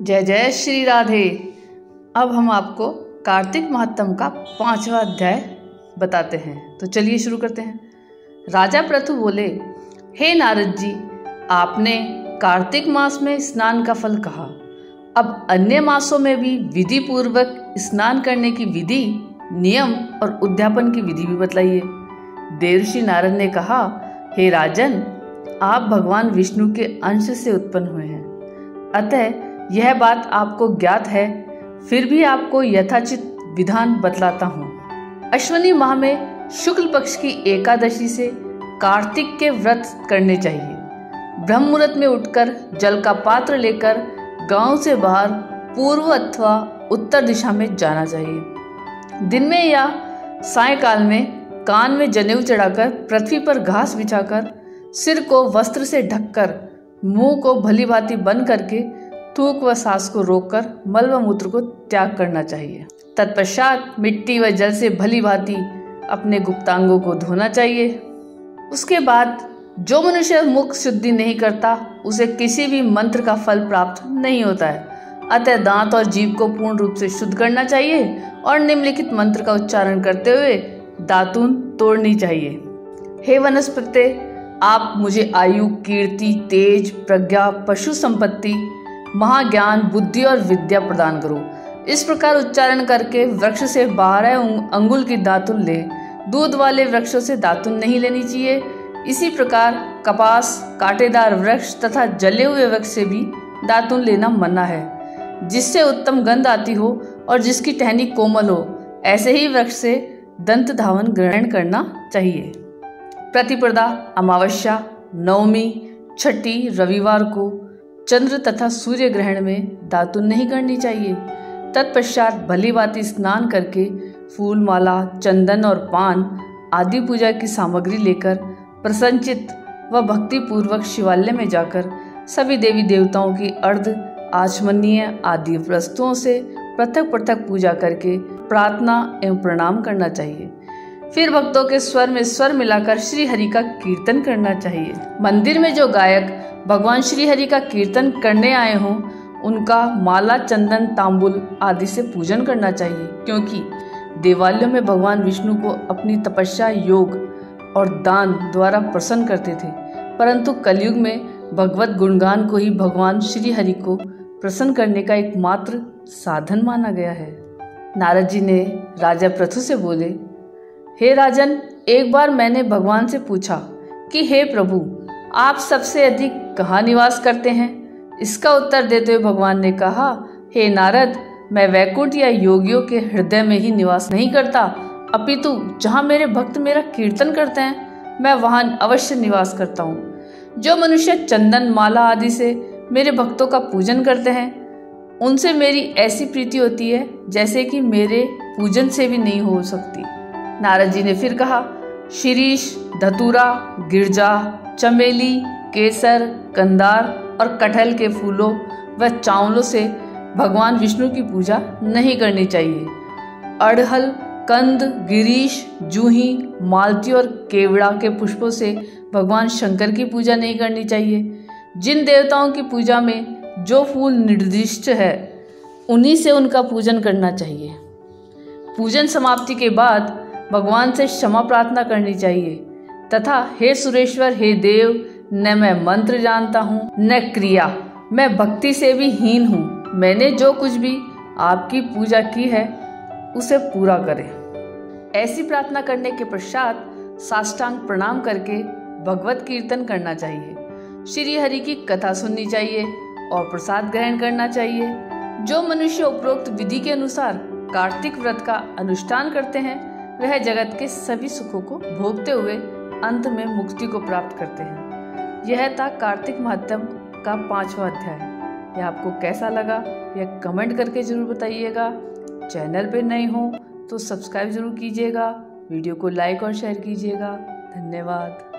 जय जय श्री राधे। अब हम आपको कार्तिक महात्म का 5वां अध्याय बताते हैं, तो चलिए शुरू करते हैं। राजा पृथु बोले, हे नारद जी, आपने कार्तिक मास में स्नान का फल कहा, अब अन्य मासों में भी विधि पूर्वक स्नान करने की विधि, नियम और उद्यापन की विधि भी बतलाइए। देवर्षि नारद ने कहा, हे राजन, आप भगवान विष्णु के अंश से उत्पन्न हुए हैं, अतः यह बात आपको ज्ञात है, फिर भी आपको यथाचित विधान बतलाता हूँ। अश्विनी माह में शुक्ल पक्ष की एकादशी से कार्तिक के व्रत करने चाहिए। ब्रह्म मुहूर्त में उठकर जल का पात्र लेकर गांव से बाहर पूर्व अथवा उत्तर दिशा में जाना चाहिए। दिन में या सायंकाल में कान में जनेऊ चढ़ाकर, पृथ्वी पर घास बिछाकर, सिर को वस्त्र से ढककर, मुंह को भली भांति बंद करके थूक व सांस को रोककर मल व मूत्र को त्याग करना चाहिए। तत्पश्चात मिट्टी व जल से भली भांति अपने गुप्तांगों को धोना चाहिए। उसके बाद जो मनुष्य मुख शुद्धि नहीं करता, उसे किसी भी मंत्र का फल प्राप्त नहीं होता है। अतः दांत और जीभ को पूर्ण रूप से शुद्ध करना चाहिए और निम्नलिखित मंत्र का उच्चारण करते हुए दातून तोड़नी चाहिए। हे वनस्पते, आप मुझे आयु, कीर्ति, तेज, प्रज्ञा, पशु संपत्ति, महाज्ञान, बुद्धि और विद्या प्रदान करो। इस प्रकार उच्चारण करके वृक्ष से 12 अंगुल की दातुन ले। दूध वाले वृक्षों से दातुन नहीं लेनी चाहिए। इसी प्रकार कपास, कांटेदार वृक्ष तथा जले हुए वृक्ष से भी दातुन लेना मना है। जिससे उत्तम गंध आती हो और जिसकी टहनी कोमल हो, ऐसे ही वृक्ष से दंत धावन ग्रहण करना चाहिए। प्रतिपदा, अमावस्या, नवमी, छठी, रविवार को चंद्र तथा सूर्य ग्रहण में दातुन नहीं करनी चाहिए। तत्पश्चात भली भांति स्नान करके फूल माला, चंदन और पान आदि पूजा की सामग्री लेकर प्रसन्नचित व भक्ति पूर्वक शिवालय में जाकर सभी देवी देवताओं की अर्ध आचमनीय आदि वस्तुओं से पृथक पृथक पूजा करके प्रार्थना एवं प्रणाम करना चाहिए। फिर भक्तों के स्वर में स्वर मिलाकर श्री हरि का कीर्तन करना चाहिए। मंदिर में जो गायक भगवान श्री हरि का कीर्तन करने आए हों, उनका माला, चंदन, तांबुल आदि से पूजन करना चाहिए, क्योंकि देवालयों में भगवान विष्णु को अपनी तपस्या, योग और दान द्वारा प्रसन्न करते थे, परंतु कलयुग में भगवत गुणगान को ही भगवान श्री हरि को प्रसन्न करने का एकमात्र साधन माना गया है। नारद जी ने राजा पृथु से बोले, हे राजन, एक बार मैंने भगवान से पूछा कि हे प्रभु, आप सबसे अधिक कहाँ निवास करते हैं? इसका उत्तर देते हुए भगवान ने कहा, हे नारद, मैं वैकुंठ या योगियों के हृदय में ही निवास नहीं करता, अपितु जहाँ मेरे भक्त मेरा कीर्तन करते हैं, मैं वहाँ अवश्य निवास करता हूँ। जो मनुष्य चंदन, माला आदि से मेरे भक्तों का पूजन करते हैं, उनसे मेरी ऐसी प्रीति होती है जैसे कि मेरे पूजन से भी नहीं हो सकती। नारद जी ने फिर कहा, शिरीष, धतूरा, गिरजा, चमेली, केसर, कंदार और कटहल के फूलों व चावलों से भगवान विष्णु की पूजा नहीं करनी चाहिए। अड़हल, कंद, गिरीश, जूही, मालती और केवड़ा के पुष्पों से भगवान शंकर की पूजा नहीं करनी चाहिए। जिन देवताओं की पूजा में जो फूल निर्दिष्ट है, उन्हीं से उनका पूजन करना चाहिए। पूजन समाप्ति के बाद भगवान से क्षमा प्रार्थना करनी चाहिए तथा हे सुरेश्वर, हे देव, न मैं मंत्र जानता हूँ न क्रिया, मैं भक्ति से भी हीन हूँ। मैंने जो कुछ भी आपकी पूजा की है उसे पूरा करें। ऐसी प्रार्थना करने के पश्चात साष्टांग प्रणाम करके भगवत कीर्तन करना चाहिए, श्री हरि की कथा सुननी चाहिए और प्रसाद ग्रहण करना चाहिए। जो मनुष्य उपरोक्त विधि के अनुसार कार्तिक व्रत का अनुष्ठान करते हैं, वह जगत के सभी सुखों को भोगते हुए अंत में मुक्ति को प्राप्त करते हैं। यह था कार्तिक महात्म का 5वां अध्याय। यह आपको कैसा लगा, यह कमेंट करके जरूर बताइएगा। चैनल पे नए हो तो सब्सक्राइब जरूर कीजिएगा, वीडियो को लाइक और शेयर कीजिएगा। धन्यवाद।